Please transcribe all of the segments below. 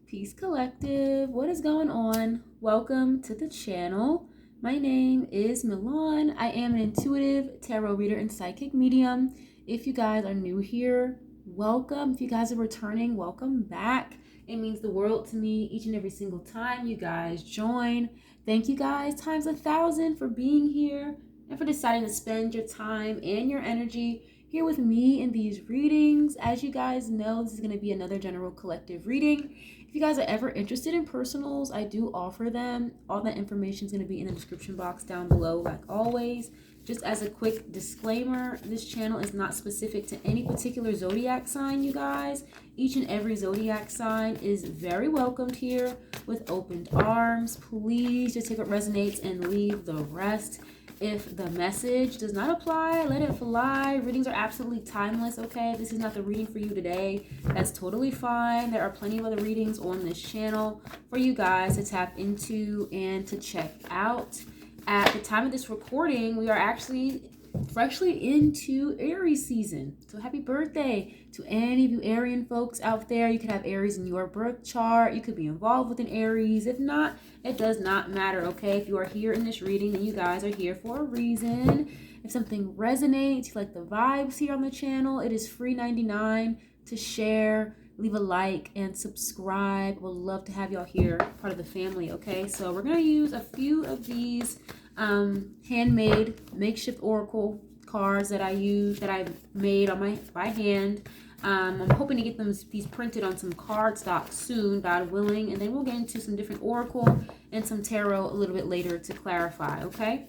Peace Collective. What is going on? Welcome to the channel. My name is Milan. I am an intuitive tarot reader and psychic medium. If you guys are new here, welcome. If you guys are returning, welcome back. It means the world to me each and every single time you guys join. Thank you guys times 1,000 for being here and for deciding to spend your time and your energy here with me in these readings. As you guys know, this is going to be another general collective reading. If you guys are ever interested in personals, I do offer them. All that information is going to be in the description box down below, like always. Just as a quick disclaimer, this channel is not specific to any particular zodiac sign, you guys. Each and every zodiac sign is very welcomed here with opened arms. Please just take what resonates and leave the rest. If the message does not apply, let it fly. Readings are absolutely timeless, okay? If this is not the reading for you today, that's totally fine. There are plenty of other readings on this channel for you guys to tap into and to check out. At the time of this recording, we are actually freshly into Aries season. So happy birthday to any of you Arian folks out there. You could have Aries in your birth chart. You could be involved with an Aries. If not, it does not matter, okay? If you are here in this reading, then you guys are here for a reason. If something resonates, you like the vibes here on the channel, it is free 99 to share. Leave a like and subscribe. We'll love to have y'all here, part of the family, okay? So we're going to use a few of these handmade makeshift oracle cards that I made on by hand. I'm hoping to get these printed on some cardstock soon, God willing, and then we'll get into some different oracle and some tarot a little bit later to clarify, okay?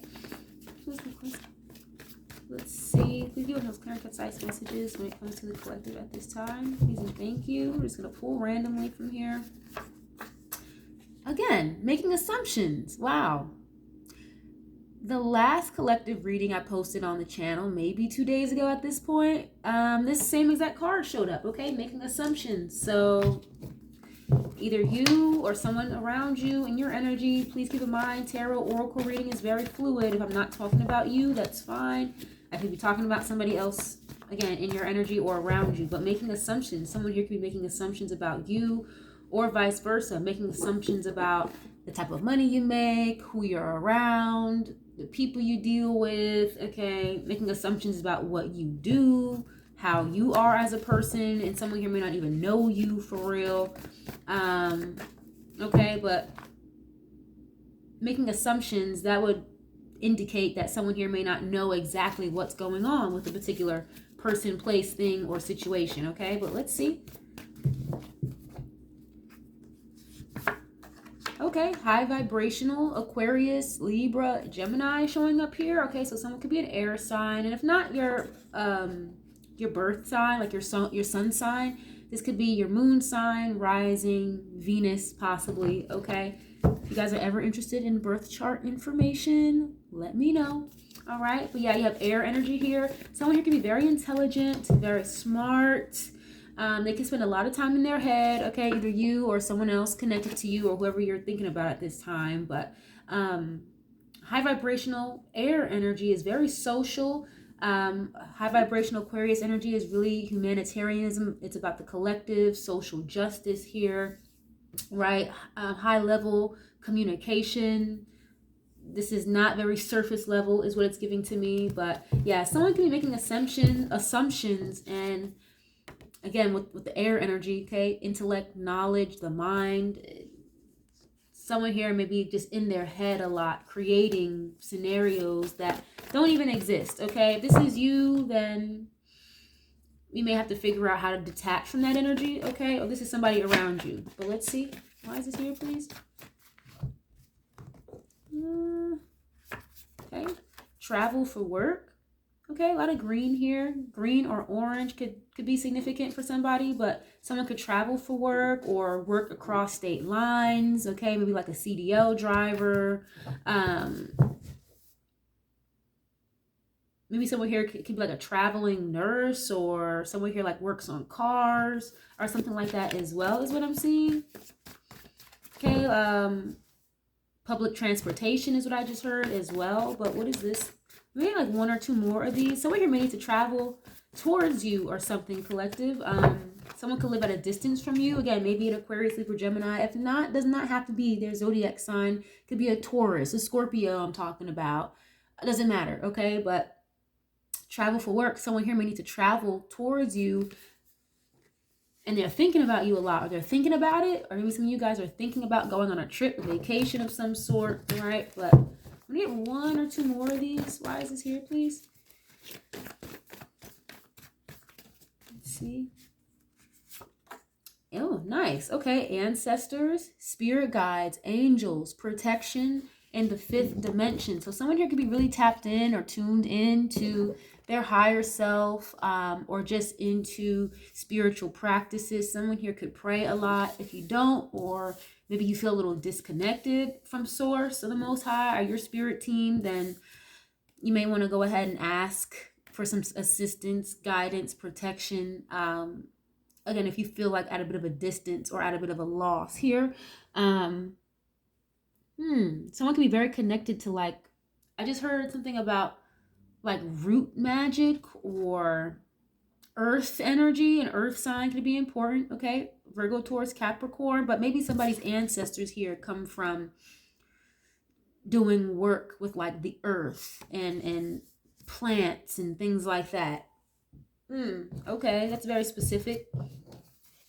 Let's see. Please give us those clear and concise messages when it comes to the collective at this time. Please and thank you. We're just going to pull randomly from here. Again, making assumptions. Wow. The last collective reading I posted on the channel, maybe 2 days ago at this point, this same exact card showed up, okay? Making assumptions. So either you or someone around you in your energy, please keep in mind, tarot oracle reading is very fluid. If I'm not talking about you, that's fine. I could be talking about somebody else, again, in your energy or around you, but making assumptions. Someone here could be making assumptions about you or vice versa, making assumptions about the type of money you make, who you're around, the people you deal with, okay? Making assumptions about what you do, how you are as a person, and someone here may not even know you for real. Okay, but making assumptions that would indicate that someone here may not know exactly what's going on with a particular person, place, thing, or situation, okay? But let's see. Okay, high vibrational, Aquarius, Libra, Gemini showing up here. Okay, so someone could be an air sign, and if not your birth sign, like your sun sign, this could be your moon sign, rising, Venus possibly, okay? If you guys are ever interested in birth chart information, let me know. All right, but yeah, you have air energy here. Someone here can be very intelligent, very smart. They can spend a lot of time in their head, okay? Either you or someone else connected to you or whoever you're thinking about at this time. But high vibrational air energy is very social. High vibrational Aquarius energy is really humanitarianism. It's about the collective, social justice here, right? High level communication. This is not very surface level is what it's giving to me. But yeah, someone can be making assumptions and again, with the air energy, okay, intellect, knowledge, the mind. Someone here may be just in their head a lot, creating scenarios that don't even exist, okay? If this is you, then you may have to figure out how to detach from that energy, okay? Or this is somebody around you. But let's see. Why is this here, please? Okay. Travel for work. Okay, a lot of green here. Green or orange could be significant for somebody, but someone could travel for work or work across state lines. Okay, maybe like a CDL driver. Maybe someone here could be like a traveling nurse, or someone here like works on cars or something like that as well, is what I'm seeing. Okay, public transportation is what I just heard as well. But what is this? Maybe like one or two more of these. Someone here may need to travel towards you or something, collective. Someone could live at a distance from you. Again, maybe an Aquarius, Libra, Gemini. If not, does not have to be their zodiac sign. Could be a Taurus, a Scorpio I'm talking about. It doesn't matter, okay? But travel for work. Someone here may need to travel towards you, and they're thinking about you a lot, or they're thinking about it, or maybe some of you guys are thinking about going on a trip, a vacation of some sort, all right? But I'm gonna get one or two more of these. Why is this here, please? Let's see. Oh, nice. Okay, ancestors, spirit guides, angels, protection, and the fifth dimension. So someone here could be really tapped in or tuned into their higher self, or just into spiritual practices. Someone here could pray a lot. If you don't, or maybe you feel a little disconnected from Source or the Most High or your spirit team, then you may want to go ahead and ask for some assistance, guidance, protection. Again, if you feel like at a bit of a distance or at a bit of a loss here. Someone can be very connected to, like, I just heard something about like root magic or earth energy, and earth sign could be important, okay? Virgo, Taurus, Capricorn, but maybe somebody's ancestors here come from doing work with like the earth and plants and things like that. Okay, that's very specific.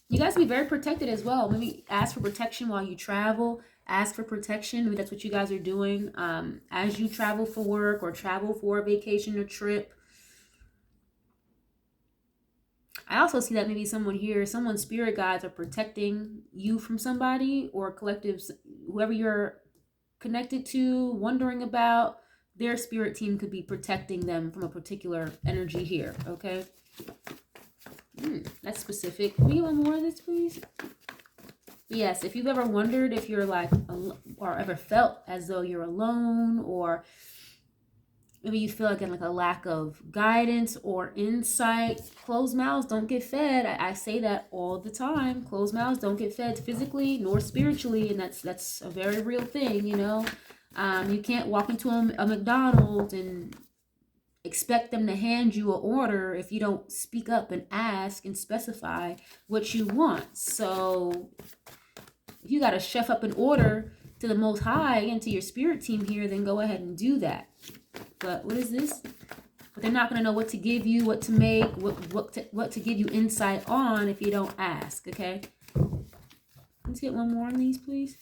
You guys can be very protected as well. Maybe ask for protection while you travel. Ask for protection. Maybe that's what you guys are doing as you travel for work or travel for a vacation or trip. I also see that maybe someone here, someone's spirit guides are protecting you from somebody or collectives, whoever you're connected to, wondering about. Their spirit team could be protecting them from a particular energy here, okay? That's specific. Can we get one more of this, please? Yes, if you've ever wondered if you're like, or ever felt as though you're alone, or maybe you feel like a lack of guidance or insight, closed mouths don't get fed. I say that all the time. Closed mouths don't get fed physically nor spiritually, and that's a very real thing, you know. You can't walk into a McDonald's and expect them to hand you an order if you don't speak up and ask and specify what you want. So if you got to chef up an order to the Most High and to your spirit team here, then go ahead and do that. But what is this? But they're not going to know what to give you, what to make, what to give you insight on if you don't ask, okay? Let's get one more on these, please.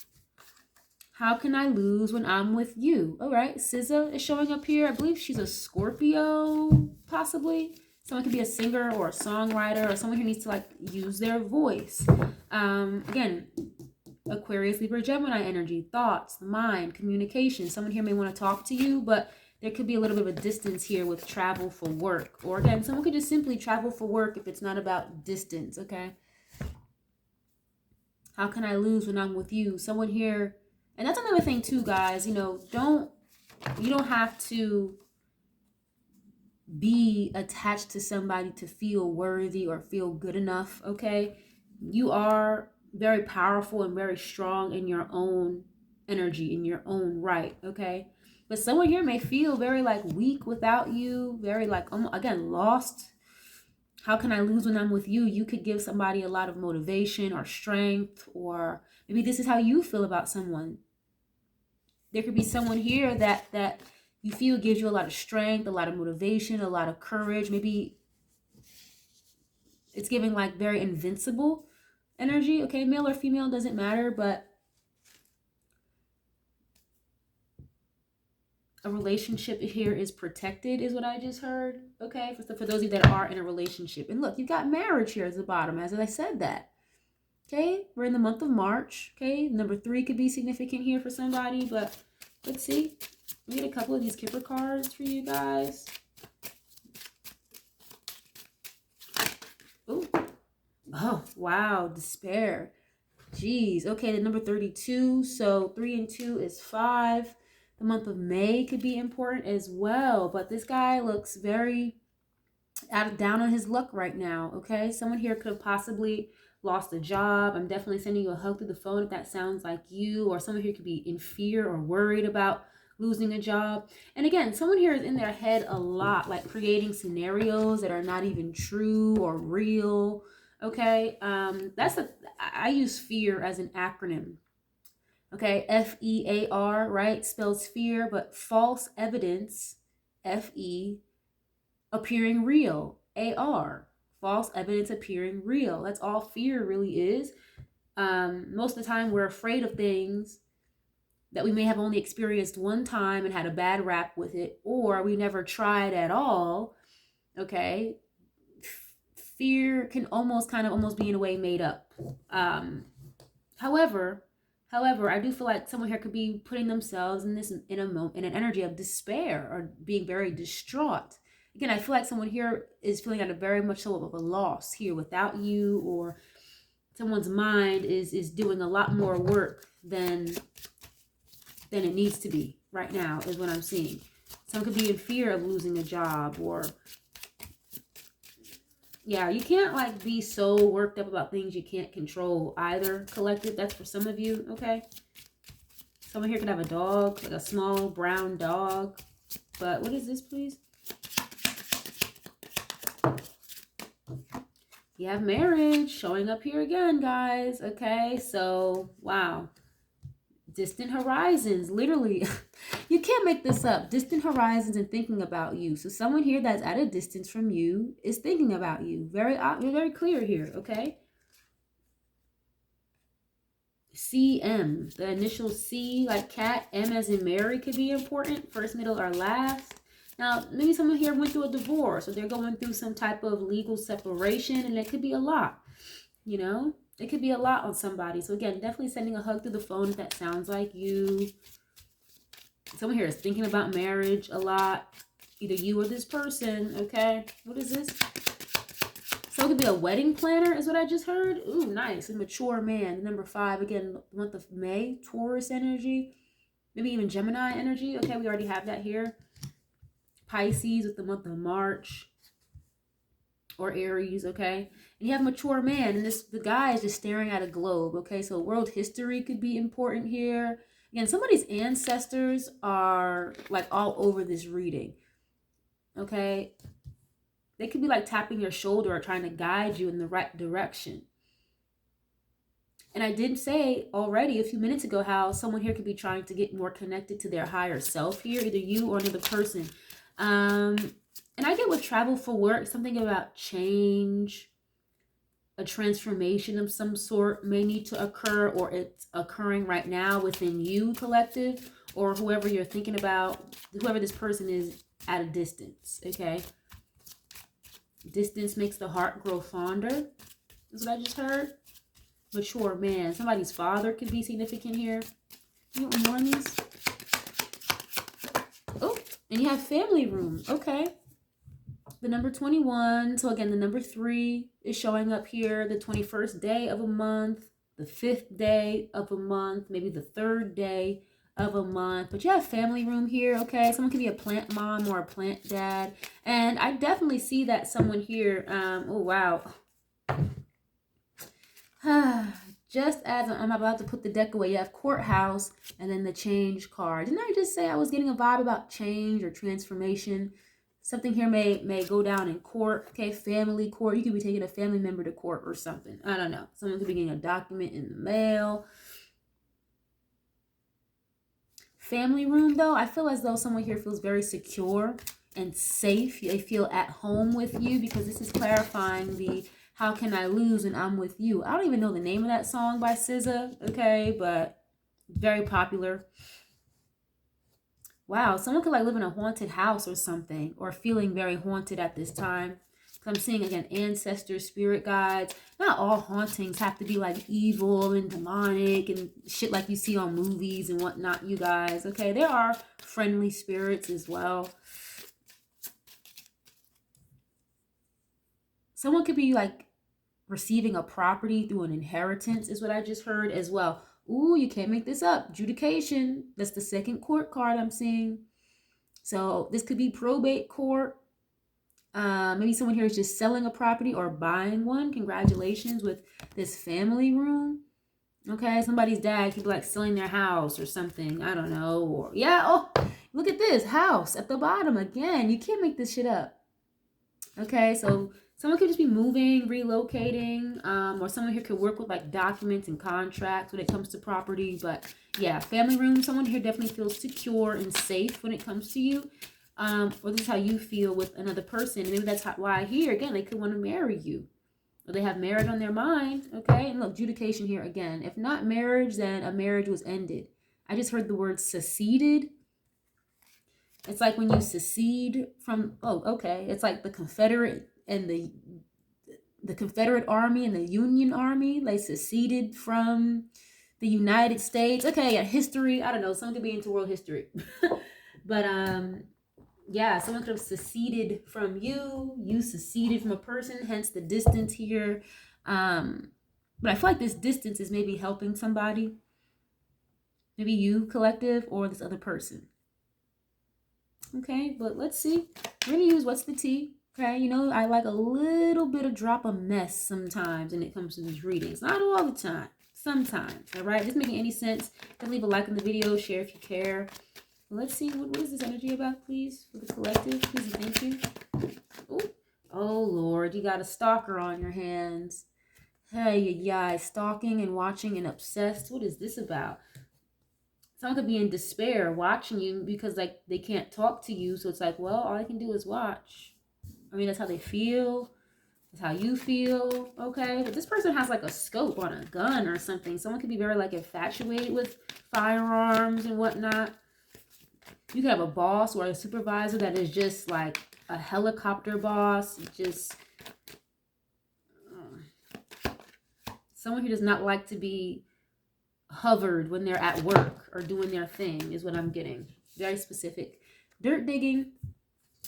How can I lose when I'm with you? All right, SZA is showing up here. I believe she's a Scorpio, possibly. Someone could be a singer or a songwriter, or someone who needs to like use their voice. Again, Aquarius, Libra, Gemini energy, thoughts, the mind, communication. Someone here may want to talk to you, but there could be a little bit of a distance here with travel for work. Or again, someone could just simply travel for work if it's not about distance, okay? How can I lose when I'm with you? Someone here. And that's another thing too, guys. You know, you don't have to be attached to somebody to feel worthy or feel good enough, okay? You are very powerful and very strong in your own energy, in your own right, okay? But someone here may feel very like weak without you, very like, again, lost. How can I lose when I'm with you? You could give somebody a lot of motivation or strength, or maybe this is how you feel about someone. There could be someone here that you feel gives you a lot of strength, a lot of motivation, a lot of courage. Maybe it's giving like very invincible energy. Okay, male or female, doesn't matter, but a relationship here is protected is what I just heard. Okay, for those of you that are in a relationship. And look, you've got marriage here at the bottom, as I said that. Okay, we're in the month of March. Okay, number 3 could be significant here for somebody, but let's see. We get a couple of these Kipper cards for you guys. Oh, wow, despair. Jeez. Okay, the number 32. So 3 and 2 is 5. The month of May could be important as well, but this guy looks very down on his luck right now. Okay, someone here could have possibly lost a job. I'm definitely sending you a hug through the phone if that sounds like you, or someone here could be in fear or worried about losing a job. And again, someone here is in their head a lot, like creating scenarios that are not even true or real. Okay, I use fear as an acronym. Okay, FEAR, right? Spells fear, but false evidence, FE, appearing real, AR. False evidence appearing real. That's all fear really is. Most of the time, we're afraid of things that we may have only experienced one time and had a bad rap with it, or we never tried at all. Okay, fear can almost be in a way made up. Um, however, I do feel like someone here could be putting themselves in an energy of despair or being very distraught. Again, I feel like someone here is feeling at a very much so of a loss here without you, or someone's mind is doing a lot more work than it needs to be right now, is what I'm seeing. Someone could be in fear of losing a job, or yeah, you can't like be so worked up about things you can't control either, collective. That's for some of you, okay? Someone here could have a dog, like a small brown dog. But what is this, please? You have marriage showing up here again, guys. Okay, so wow. Distant horizons, literally. You can't make this up. Distant horizons and thinking about you. So someone here that's at a distance from you is thinking about you. Very clear here, okay? CM, the initial C like cat, M as in Mary could be important. First, middle, or last. Now, maybe someone here went through a divorce, or they're going through some type of legal separation, and it could be a lot, you know? It could be a lot on somebody. So again, definitely sending a hug through the phone if that sounds like you. Someone here is thinking about marriage a lot. Either you or this person, okay? What is this? So it could be a wedding planner is what I just heard. Ooh, nice. A mature man. Number 5, again, the month of May. Taurus energy. Maybe even Gemini energy. Okay, we already have that here. Pisces with the month of March. Or Aries, okay? And you have mature man, and the guy is just staring at a globe, okay? So world history could be important here. Again, somebody's ancestors are like all over this reading, okay? They could be like tapping your shoulder or trying to guide you in the right direction. And I did say already a few minutes ago how someone here could be trying to get more connected to their higher self here, either you or another person. And I get with travel for work, something about change, a transformation of some sort may need to occur, or it's occurring right now within you, collective, or whoever you're thinking about, whoever this person is at a distance, okay? Distance makes the heart grow fonder, is what I just heard. Mature man. Somebody's father could be significant here. You want more on these? Oh, and you have family room, okay? The number 21. So again, the number 3 is showing up here. The 21st day of a month, the 5th day of a month, maybe the 3rd day of a month. But you have family room here, okay? Someone could be a plant mom or a plant dad. And I definitely see that someone here, oh wow. Just as I'm about to put the deck away, you have courthouse and then the change card. Didn't I just say I was getting a vibe about change or transformation? Something here may go down in court, okay? Family court. You could be taking a family member to court or something. I don't know. Someone could be getting a document in the mail. Family room, though, I feel as though someone here feels very secure and safe. They feel at home with you, because this is clarifying the how can I lose when I'm with you. I don't even know the name of that song by SZA, okay? But very popular. Wow, someone could like live in a haunted house or something, or feeling very haunted at this time. I'm seeing again ancestors, spirit guides. Not all hauntings have to be like evil and demonic and shit like you see on movies and whatnot, you guys. Okay, there are friendly spirits as well. Someone could be like receiving a property through an inheritance, is what I just heard as well. Ooh, you can't make this up. Adjudication. That's the 2nd court card I'm seeing. So this could be probate court. Maybe someone here is just selling a property or buying one. Congratulations with this family room. Okay, somebody's dad could be like selling their house or something. I don't know. Or yeah, oh, look at this house at the bottom again. You can't make this shit up. Okay, so Someone could just be moving, relocating, or someone here could work with like documents and contracts when it comes to property. But yeah, family room, someone here definitely feels secure and safe when it comes to you. Or this is how you feel with another person. And maybe that's why here, again, they could want to marry you. Or they have marriage on their mind, okay? And look, adjudication here again. If not marriage, then a marriage was ended. I just heard the word seceded. It's like when you secede from, oh, okay. It's like the Confederate and the Confederate Army and the Union Army. They seceded from the United States. Okay, yeah, history. I don't know. Someone could be into world history. But yeah, someone could have seceded from you. You seceded from a person, hence the distance here. But I feel like this distance is maybe helping somebody. Maybe you, collective, or this other person. Okay, but let's see. We're going to use what's the tea. Okay, you know, I like a little bit of drop of mess sometimes when it comes to these readings. Not all the time. Sometimes, all right? If it's making any sense, then leave a like on the video, share if you care. Let's see, what is this energy about, please, for the collective? Please and thank you. Ooh. Oh, Lord, you got a stalker on your hands. Hey, yeah, stalking and watching and obsessed. What is this about? Someone could be in despair watching you because like they can't talk to you. So it's like, well, all I can do is watch. I mean, that's how they feel. That's how you feel. Okay. But this person has like a scope on a gun or something. Someone could be very like infatuated with firearms and whatnot. You could have a boss or a supervisor that is just like a helicopter boss. Just someone who does not like to be hovered when they're at work or doing their thing is what I'm getting. Very specific. Dirt digging,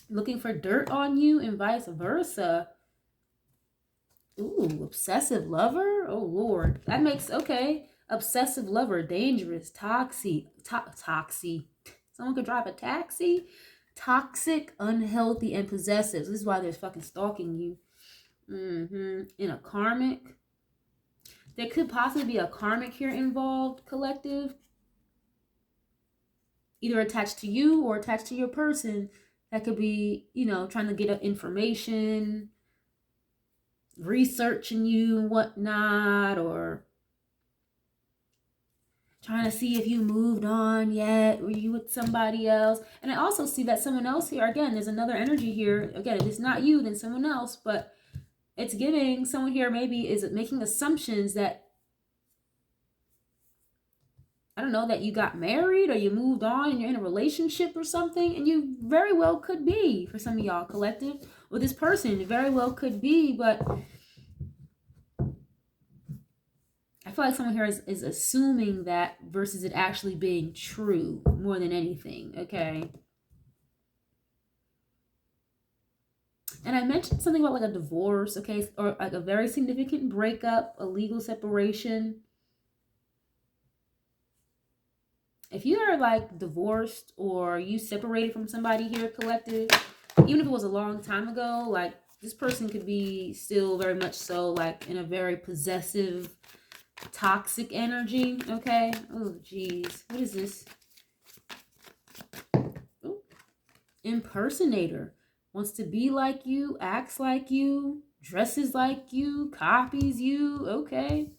looking for dirt on you and vice versa. Ooh, obsessive lover? Oh, Lord. That makes, okay. Obsessive lover, dangerous, toxic. Someone could drive a taxi. Toxic, unhealthy, and possessive. This is why they're fucking stalking you. In a karmic. There could possibly be a karmic here involved, collective. Either attached to you or attached to your person. That could be, you know, trying to get information, researching you and whatnot, or trying to see if you moved on yet. Were you with somebody else? And I also see that someone else here, again, there's another energy here. Again, if it's not you, then someone else, but it's giving someone here maybe is making assumptions that, I don't know, that you got married or you moved on and you're in a relationship or something. And you very well could be, for some of y'all, collective, or this person very well could be, but I feel like someone here is assuming that versus it actually being true more than anything, okay? And I mentioned something about like a divorce, okay? Or like a very significant breakup, a legal separation. If you are like divorced or you separated from somebody here, collective, even if it was a long time ago, like this person could be still very much so like in a very possessive, toxic energy, okay? Oh, geez. What is this? Ooh. Impersonator. Wants to be like you, acts like you, dresses like you, copies you, okay?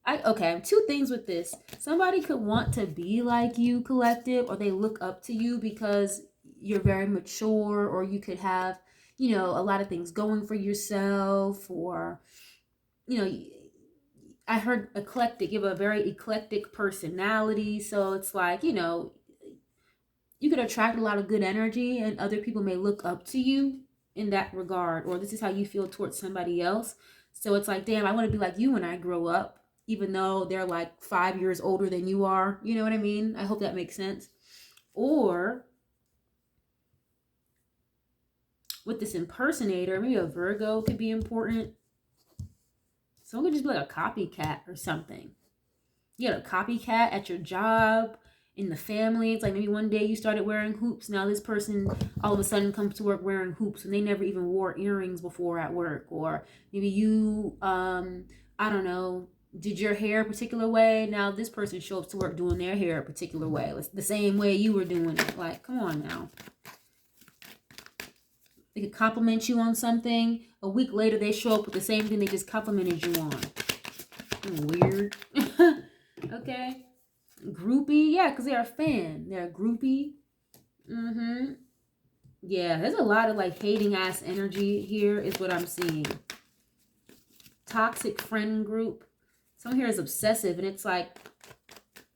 Okay, two things with this. Somebody could want to be like you, collective, or they look up to you because you're very mature, or you could have, you know, a lot of things going for yourself, or, you know, I heard eclectic. You have a very eclectic personality. So it's like, you know, you could attract a lot of good energy and other people may look up to you in that regard. Or this is how you feel towards somebody else. So it's like, damn, I want to be like you when I grow up, even though they're like 5 years older than you are. You know what I mean? I hope that makes sense. Or with this impersonator, maybe a Virgo could be important. Someone could just be like a copycat or something. You got a copycat at your job, in the family. It's like maybe one day you started wearing hoops. Now this person all of a sudden comes to work wearing hoops and they never even wore earrings before at work. Or maybe you, I don't know, did your hair a particular way. Now this person shows up to work doing their hair a particular way. It's the same way you were doing it. Like, come on now. They could compliment you on something. A week later, they show up with the same thing they just complimented you on. Weird. Okay. Groupie. Yeah, because they're a fan. They're a groupie. Yeah, there's a lot of like hating ass energy here is what I'm seeing. Toxic friend group. Someone here is obsessive, and it's like,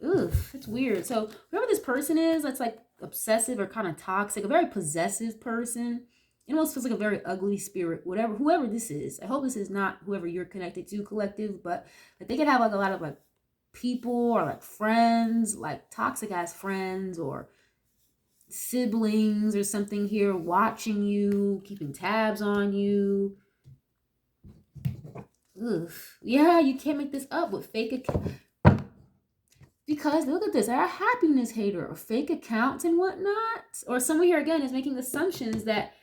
ugh, it's weird. So whoever this person is, that's like obsessive or kind of toxic, a very possessive person. It almost feels like a very ugly spirit. Whoever this is. I hope this is not whoever you're connected to, collective, but like they could have like a lot of like people or like friends, like toxic ass friends or siblings or something here watching you, keeping tabs on you. Ugh. Yeah, you can't make this up with fake because look at this, they're a happiness hater or fake accounts and whatnot. Or someone here again is making assumptions that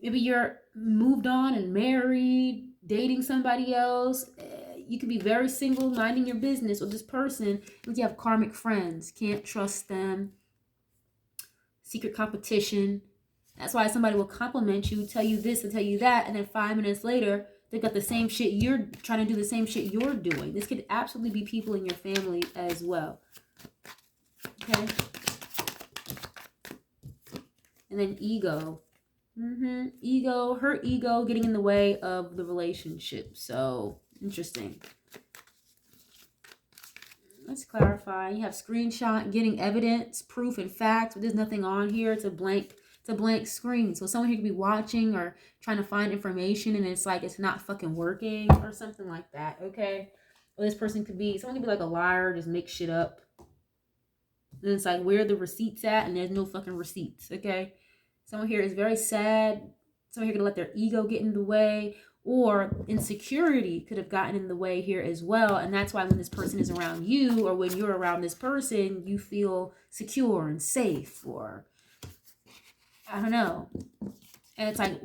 maybe you're moved on and married, dating somebody else. You could be very single, minding your business with this person, but you have karmic friends. Can't trust them. Secret competition. That's why somebody will compliment you, tell you this and tell you that, and then 5 minutes later, they've got the same shit. You're trying to do the same shit you're doing. This could absolutely be people in your family as well. Okay. And then ego. Ego, her ego getting in the way of the relationship. So, interesting. Let's clarify. You have screenshot, getting evidence, proof, and facts, but there's nothing on here. It's a blank screen. So someone here could be watching or trying to find information, and it's like it's not fucking working or something like that. Okay. Or this person someone could be like a liar, just make shit up. And it's like, where are the receipts at? And there's no fucking receipts. Okay. Someone here is very sad. Someone here could let their ego get in the way, or insecurity could have gotten in the way here as well. And that's why when this person is around you, or when you're around this person, you feel secure and safe, or I don't know. And it's like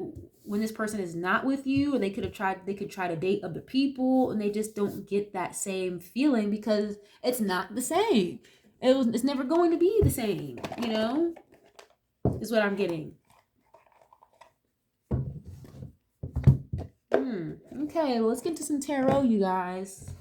when this person is not with you, or they could try to date other people, and they just don't get that same feeling because it's not the same. It's never going to be the same, is what I'm getting. Okay, well, let's get to some tarot, you guys.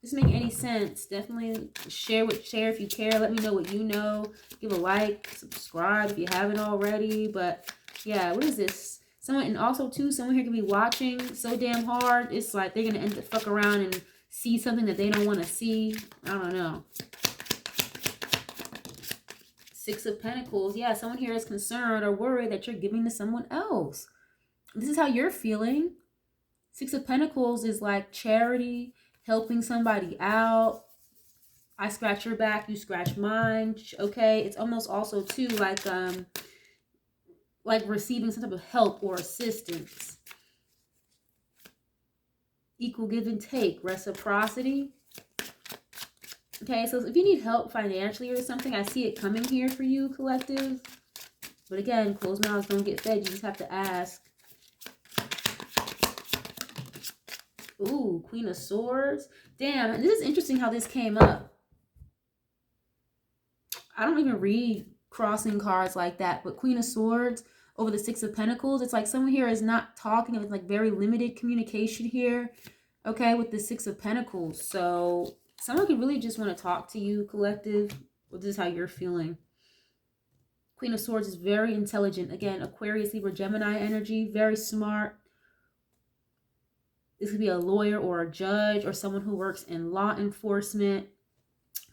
Does this make any sense? Definitely share if you care. Let me know what you know. Give a like, subscribe if you haven't already. But yeah, what is this? Someone here can be watching so damn hard. It's like they're gonna end up fuck around and see something that they don't want to see. I don't know. Six of Pentacles. Yeah, someone here is concerned or worried that you're giving to someone else. This is how you're feeling. Six of Pentacles is like charity, helping somebody out. I scratch your back, you scratch mine. Okay, it's almost also too like receiving some type of help or assistance. Equal give and take, reciprocity. Okay, so if you need help financially or something, I see it coming here for you, collective. But again, closed mouths don't get fed. You just have to ask. Ooh, Queen of Swords. Damn, and this is interesting how this came up. I don't even read crossing cards like that, but Queen of Swords over the Six of Pentacles. It's like someone here is not talking. It's like very limited communication here, okay, with the Six of Pentacles. So someone could really just want to talk to you, collective. Well, this is how you're feeling. Queen of Swords is very intelligent. Again, Aquarius, Libra, Gemini energy. Very smart. This could be a lawyer or a judge or someone who works in law enforcement.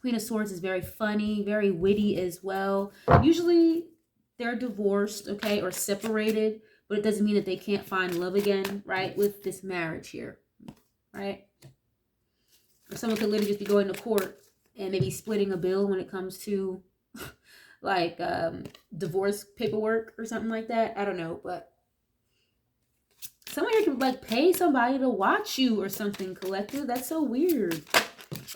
Queen of Swords is very funny, very witty as well. Usually they're divorced, okay, or separated, but it doesn't mean that they can't find love again, right, with this marriage here, right? Or someone could literally just be going to court and maybe splitting a bill when it comes to like divorce paperwork or something like that. I don't know, but someone here can like pay somebody to watch you or something, collective. That's so weird.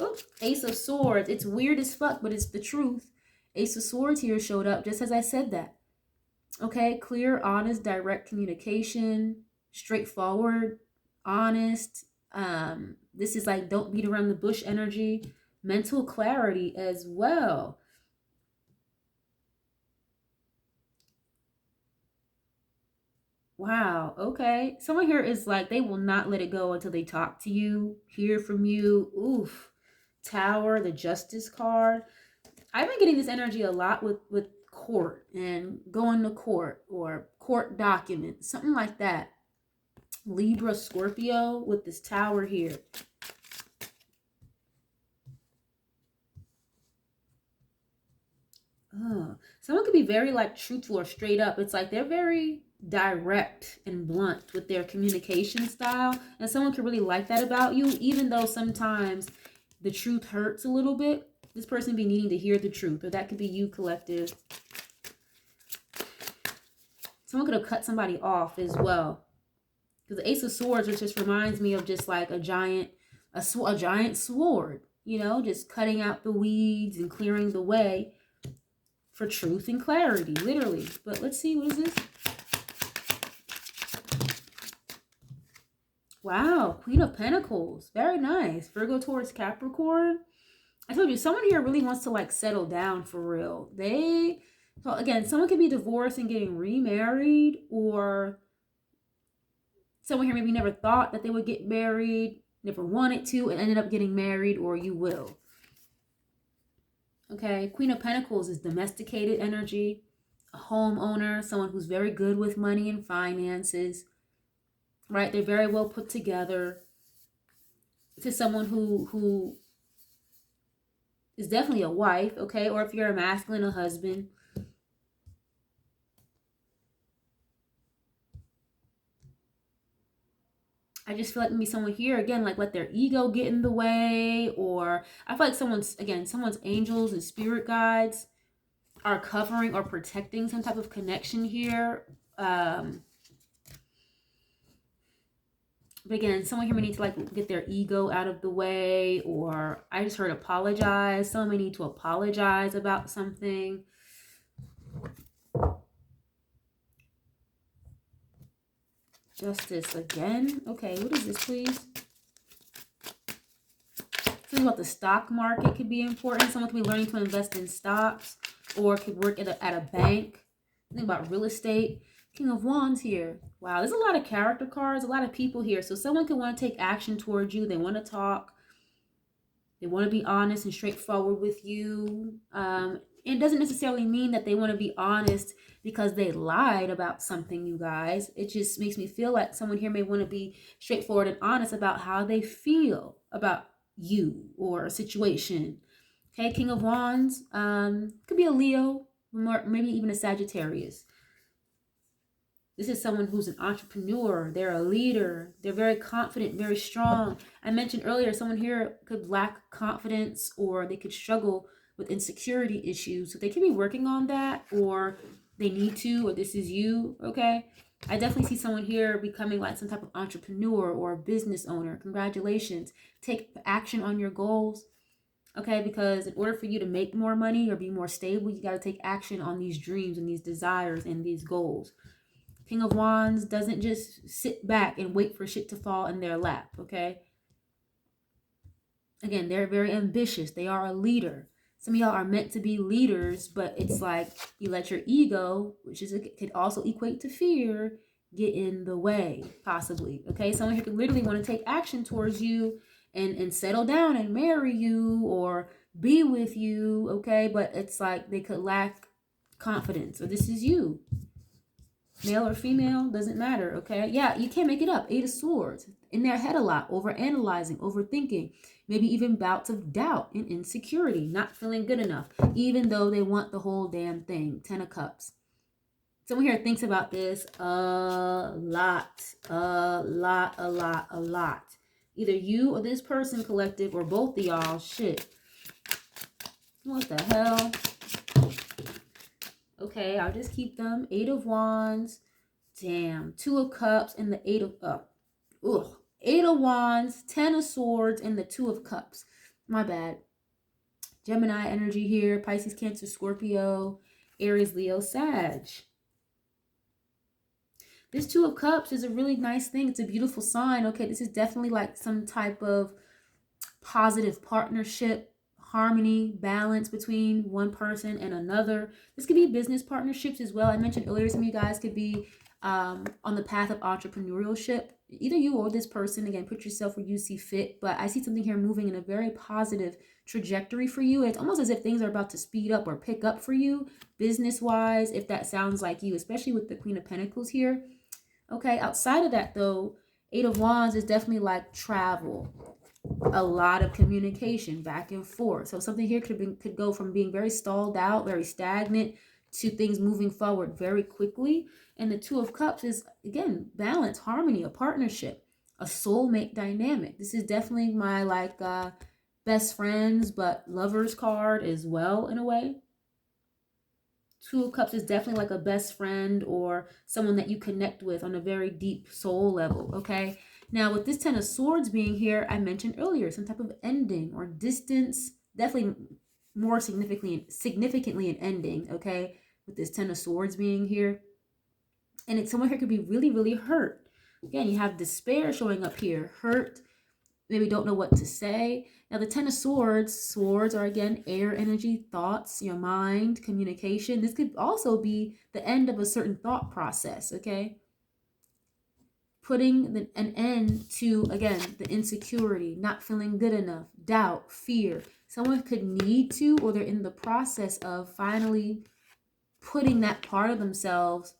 Oh, Ace of Swords. It's weird as fuck, but it's the truth. Ace of Swords here showed up just as I said that. Okay, clear, honest, direct communication, straightforward, honest. This is like don't beat around the bush energy. Mental clarity as well. Wow. Okay. Someone here is like, they will not let it go until they talk to you, hear from you. Oof. Tower, the Justice card. I've been getting this energy a lot with court and going to court or court documents, something like that. Libra, Scorpio with this Tower here. Someone could be very like truthful or straight up. It's like they're very direct and blunt with their communication style, and someone could really like that about you, even though sometimes the truth hurts a little bit. This person be needing to hear the truth, or that could be you, collective. Someone could have cut somebody off as well, because the Ace of Swords, which just reminds me of just like a giant sword, you know, just cutting out the weeds and clearing the way for truth and clarity, literally. But let's see, what is this? Wow, Queen of Pentacles. Very nice. Virgo, Taurus, Capricorn. I told you, someone here really wants to like settle down for real. So again, someone could be divorced and getting remarried, or someone here maybe never thought that they would get married, never wanted to, and ended up getting married, or you will. Okay, Queen of Pentacles is domesticated energy, a homeowner, someone who's very good with money and finances, right? They're very well put together. To someone who is definitely a wife, okay? Or if you're a masculine, a husband. I just feel like maybe someone here, again, like let their ego get in the way, or I feel like someone's angels and spirit guides are covering or protecting some type of connection here. But again, someone here may need to like get their ego out of the way, or I just heard apologize. Someone may need to apologize about something. Justice again. Okay, what is this, please? Something about the stock market could be important. Someone could be learning to invest in stocks, or could work at a bank. Think about real estate. King of Wands here. Wow, there's a lot of character cards, a lot of people here. So someone could want to take action towards you. They want to talk. They want to be honest and straightforward with you. It doesn't necessarily mean that they want to be honest because they lied about something, you guys. It just makes me feel like someone here may want to be straightforward and honest about how they feel about you or a situation. Okay, King of Wands. Could be a Leo, maybe even a Sagittarius. This is someone who's an entrepreneur. They're a leader. They're very confident, very strong. I mentioned earlier, someone here could lack confidence, or they could struggle with insecurity issues. So they could be working on that, or they need to, or this is you, okay? I definitely see someone here becoming like some type of entrepreneur or a business owner. Congratulations. Take action on your goals, okay? Because in order for you to make more money or be more stable, you got to take action on these dreams and these desires and these goals. King of Wands doesn't just sit back and wait for shit to fall in their lap, okay? Again, they're very ambitious. They are a leader. Some of y'all are meant to be leaders, but it's like you let your ego, which could also equate to fear, get in the way, possibly, okay? Someone here could literally want to take action towards you and settle down and marry you or be with you, okay? But it's like they could lack confidence, or this is you. Male or female, doesn't matter, okay? Yeah, you can't make it up. 8 of Swords. In their head a lot, overanalyzing, overthinking, maybe even bouts of doubt and insecurity, not feeling good enough, even though they want the whole damn thing. 10 of Cups. Someone here thinks about this a lot. Either you or this person, collective, or both of y'all. Shit. What the hell? Okay, I'll just keep them. 8 of Wands. Damn. 2 of Cups and the 8 of... 8 of Wands, 10 of Swords, and the 2 of Cups. My bad. Gemini energy here. Pisces, Cancer, Scorpio, Aries, Leo, Sag. This 2 of Cups is a really nice thing. It's a beautiful sign. Okay, this is definitely like some type of positive partnership, harmony, balance between one person and another. This could be business partnerships as well. I mentioned earlier, some of you guys could be on the path of entrepreneurship. Either you or this person, again, put yourself where you see fit, but I see something here moving in a very positive trajectory for you. It's almost as if things are about to speed up or pick up for you business wise, if that sounds like you, especially with the Queen of Pentacles here. Okay, outside of that though, Eight of Wands is definitely like travel, a lot of communication back and forth. So something here could go from being very stalled out, very stagnant, to things moving forward very quickly. And the Two of Cups is, again, balance, harmony, a partnership, a soulmate dynamic. This is definitely my best friends but lovers card as well, in a way. Two of Cups is definitely like a best friend or someone that you connect with on a very deep soul level, okay? Now, with this Ten of Swords being here, I mentioned earlier, some type of ending or distance, definitely more significantly an ending, okay? With this Ten of Swords being here. And someone here could be really, really hurt. Again, you have despair showing up here, hurt, maybe don't know what to say. Now, the Ten of Swords are, again, air energy, thoughts, your mind, communication. This could also be the end of a certain thought process, okay? Putting an end to, again, the insecurity, not feeling good enough, doubt, fear. Someone could need to, or they're in the process of finally putting that part of themselves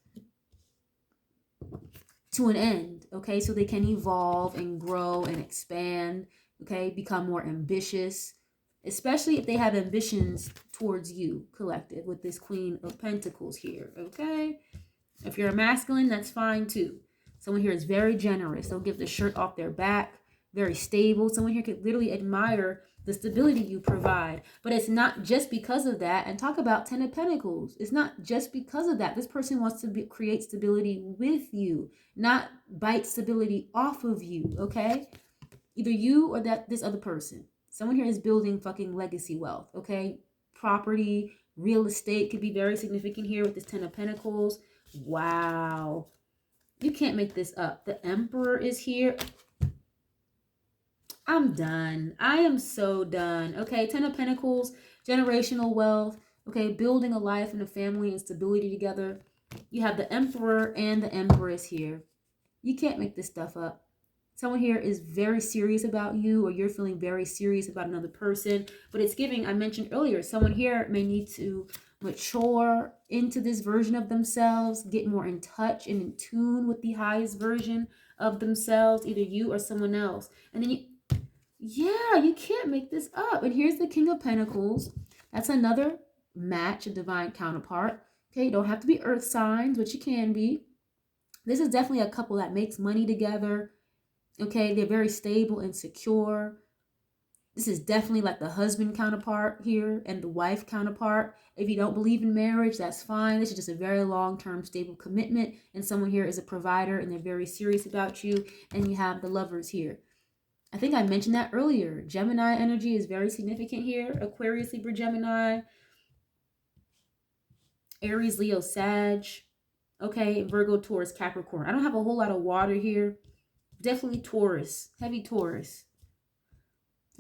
to an end, okay? So they can evolve and grow and expand, okay? Become more ambitious, especially if they have ambitions towards you, collective, with this Queen of Pentacles here, okay? If you're a masculine, that's fine too. Someone here is very generous. They'll give the shirt off their back, very stable. Someone here could literally admire the stability you provide. But it's not just because of that. And talk about Ten of Pentacles. It's not just because of that. This person wants to create stability with you, not bite stability off of you, okay? Either you or this other person. Someone here is building fucking legacy wealth, okay? Property, real estate could be very significant here with this Ten of Pentacles. Wow. You can't make this up. The Emperor is here. I'm done. I am so done. Okay, Ten of Pentacles, generational wealth. Okay, building a life and a family and stability together. You have the Emperor and the Empress here. You can't make this stuff up. Someone here is very serious about you, or you're feeling very serious about another person. But it's giving, I mentioned earlier, someone here may need to mature into this version of themselves, get more in touch and in tune with the highest version of themselves, either you or someone else. And then you can't make this up. And here's the King of Pentacles. That's another match, a divine counterpart. Okay, you don't have to be earth signs, but you can be. This is definitely a couple that makes money together. Okay, they're very stable and secure. This is definitely like the husband counterpart here and the wife counterpart. If you don't believe in marriage, that's fine. This is just a very long-term stable commitment. And someone here is a provider and they're very serious about you. And you have the Lovers here. I think I mentioned that earlier. Gemini energy is very significant here. Aquarius, Libra, Gemini. Aries, Leo, Sag. Okay, Virgo, Taurus, Capricorn. I don't have a whole lot of water here. Definitely Taurus, heavy Taurus.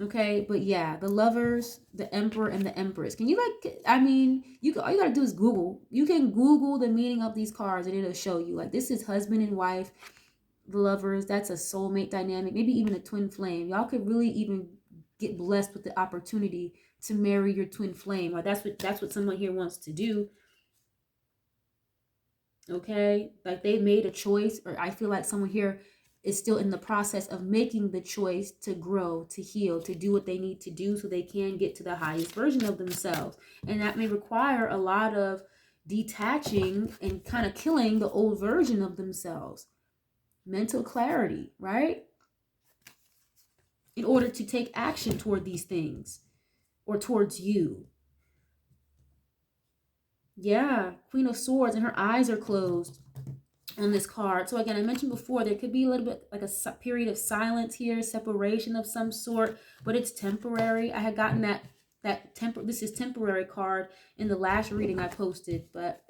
Okay, but yeah, the Lovers, the Emperor, and the Empress. Can you all you gotta do is Google. You can Google the meaning of these cards and it'll show you. Like, this is husband and wife, the Lovers. That's a soulmate dynamic, maybe even a twin flame. Y'all could really even get blessed with the opportunity to marry your twin flame. Like, that's what someone here wants to do. Okay, like they made a choice, or I feel like someone here is still in the process of making the choice to grow, to heal, to do what they need to do so they can get to the highest version of themselves. And that may require a lot of detaching and kind of killing the old version of themselves. Mental clarity, right? In order to take action toward these things or towards you. Yeah, Queen of Swords, and her eyes are closed on this card. So again, I mentioned before, there could be a little bit like a period of silence here, separation of some sort, but it's temporary. I had gotten this is temporary card in the last reading I posted, but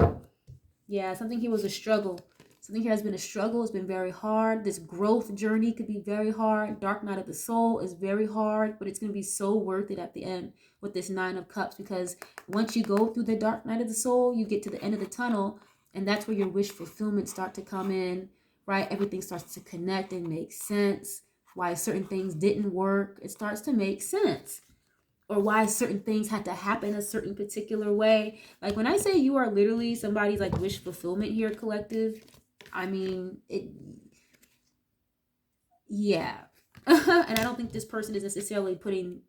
yeah, something here was a struggle. Something here has been a struggle. It's been very hard. This growth journey could be very hard. Dark night of the soul is very hard, but it's going to be so worth it at the end with this Nine of Cups, because once you go through the dark night of the soul, you get to the end of the tunnel And that's where your wish fulfillment start to come in, right? Everything starts to connect and make sense. Why certain things didn't work, it starts to make sense. Or why certain things had to happen a certain particular way. Like when I say you are literally somebody's like wish fulfillment here, collective, I mean, yeah. And I don't think this person is necessarily putting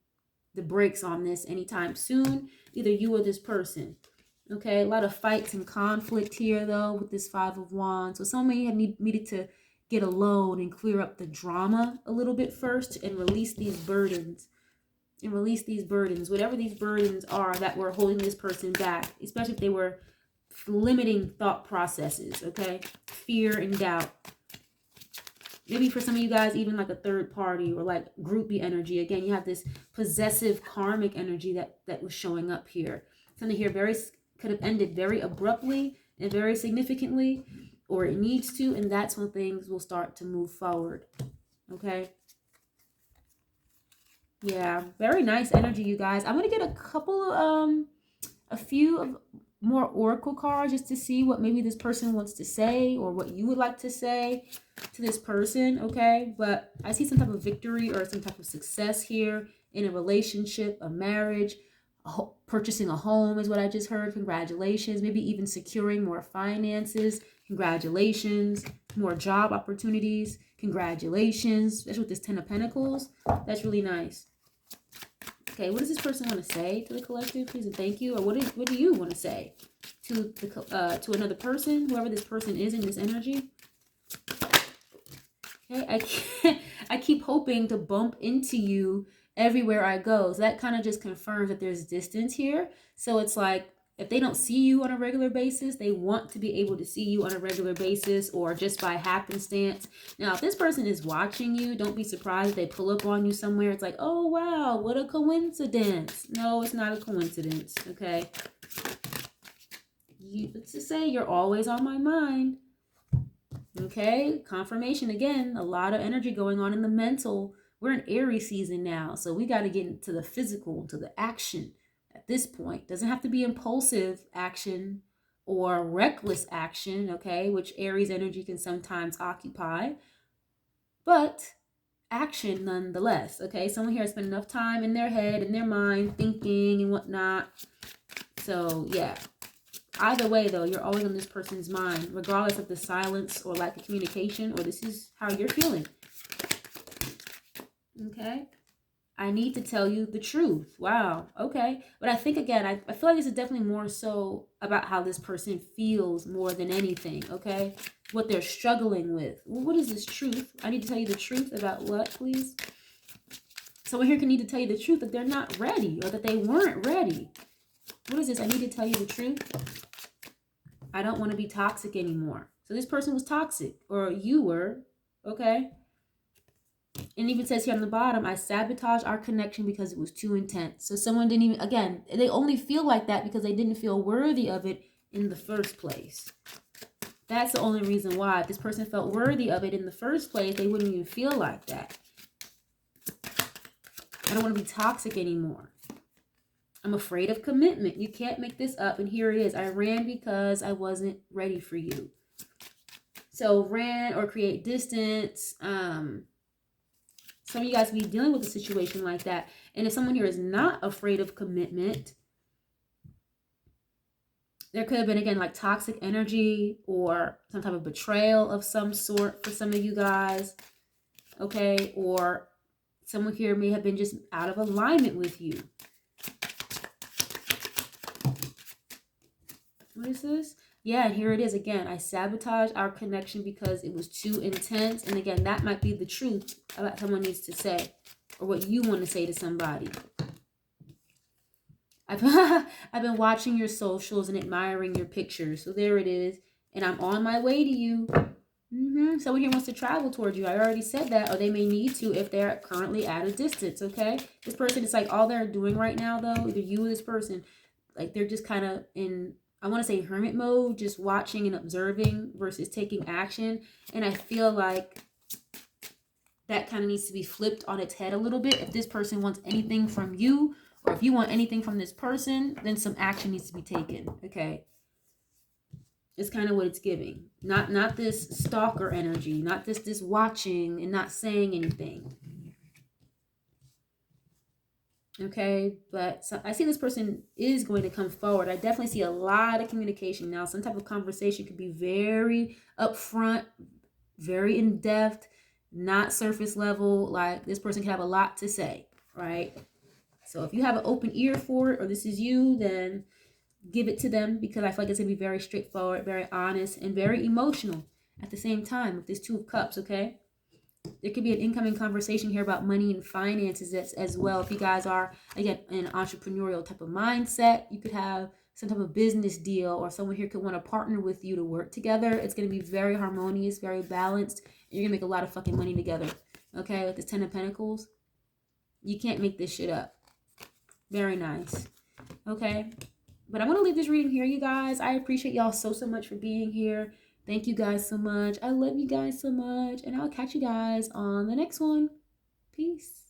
the brakes on this anytime soon. Either you or this person. Okay, a lot of fights and conflict here though with this Five of Wands. So some of you have needed to get alone and clear up the drama a little bit first and release these burdens. Whatever these burdens are that were holding this person back, especially if they were limiting thought processes, okay? Fear and doubt. Maybe for some of you guys, even like a third party or like groupie energy. Again, you have this possessive karmic energy that was showing up here. Something here could have ended very abruptly and very significantly, or it needs to, and that's when things will start to move forward. Okay. Yeah, very nice energy, you guys. I'm gonna get a few of more oracle cards just to see what maybe this person wants to say or what you would like to say to this person, okay? But I see some type of victory or some type of success here in a relationship, a marriage, purchasing a home is what I just heard. Congratulations. Maybe even securing more finances. Congratulations. More job opportunities. Congratulations. Especially with this Ten of Pentacles. That's really nice. Okay, what does this person want to say to the collective? Please and thank you. Or what do you want to say to to another person, whoever this person is in this energy? Okay, I keep hoping to bump into you everywhere I go. So that kind of just confirms that there's distance here. So it's like if they don't see you on a regular basis, they want to be able to see you on a regular basis or just by happenstance. Now, if this person is watching you, don't be surprised if they pull up on you somewhere. It's like, oh, wow, what a coincidence. No, it's not a coincidence, okay? Let's just say you're always on my mind. Okay, confirmation again, a lot of energy going on in the mental. We're in Aries season now, so we got to get into the physical, to the action at this point. Doesn't have to be impulsive action or reckless action, okay, which Aries energy can sometimes occupy, but action nonetheless, okay? Someone here has spent enough time in their head, in their mind, thinking and whatnot. So, yeah. Either way, though, you're always on this person's mind, regardless of the silence or lack of communication, or this is how you're feeling. Okay? I need to tell you the truth. Wow. Okay. But I think, again, I feel like this is definitely more so about how this person feels more than anything, okay? What they're struggling with. What is this truth? I need to tell you the truth about what, please? Someone here can need to tell you the truth that they're not ready or that they weren't ready. What is this? I need to tell you the truth. I don't want to be toxic anymore. So this person was toxic, or you were, okay? And even says here on the bottom, I sabotaged our connection because it was too intense. So someone didn't even, again, they only feel like that because they didn't feel worthy of it in the first place. That's the only reason why. If this person felt worthy of it in the first place, they wouldn't even feel like that. I don't want to be toxic anymore. I'm afraid of commitment. You can't make this up. And here it is. I ran because I wasn't ready for you. So ran or create distance. Some of you guys be dealing with a situation like that. And if someone here is not afraid of commitment, there could have been, again, like toxic energy or some type of betrayal of some sort for some of you guys. Okay. Or someone here may have been just out of alignment with you. What is this? Yeah, and here it is again. I sabotaged our connection because it was too intense. And again, that might be the truth about someone needs to say or what you want to say to somebody. I've been watching your socials and admiring your pictures. So there it is. And I'm on my way to you. Someone here wants to travel towards you. I already said that. Or they may need to if they're currently at a distance, okay? This person, it's like all they're doing right now, though, either you or this person, like they're just kind of in, I want to say hermit mode, just watching and observing versus taking action. And I feel like that kind of needs to be flipped on its head a little bit. If this person wants anything from you, or if you want anything from this person, then some action needs to be taken, okay? It's kind of what it's giving. Not this stalker energy, not this watching and not saying anything. Okay, but so I see this person is going to come forward. I definitely see a lot of communication now. Some type of conversation could be very upfront, very in depth, not surface level. Like this person can have a lot to say, right? So if you have an open ear for it, or this is you, then give it to them, because I feel like it's gonna be very straightforward, very honest, and very emotional at the same time with this Two of Cups. Okay, there could be an incoming conversation here about money and finances as well. If you guys are, again, in an entrepreneurial type of mindset, you could have some type of business deal, or someone here could want to partner with you to work together. It's going to be very harmonious, very balanced. And you're going to make a lot of fucking money together. Okay, with this 10 of Pentacles, you can't make this shit up. Very nice. Okay, but I'm going to leave this reading here, you guys. I appreciate y'all so much for being here. Thank you guys so much. I love you guys so much. And I'll catch you guys on the next one. Peace.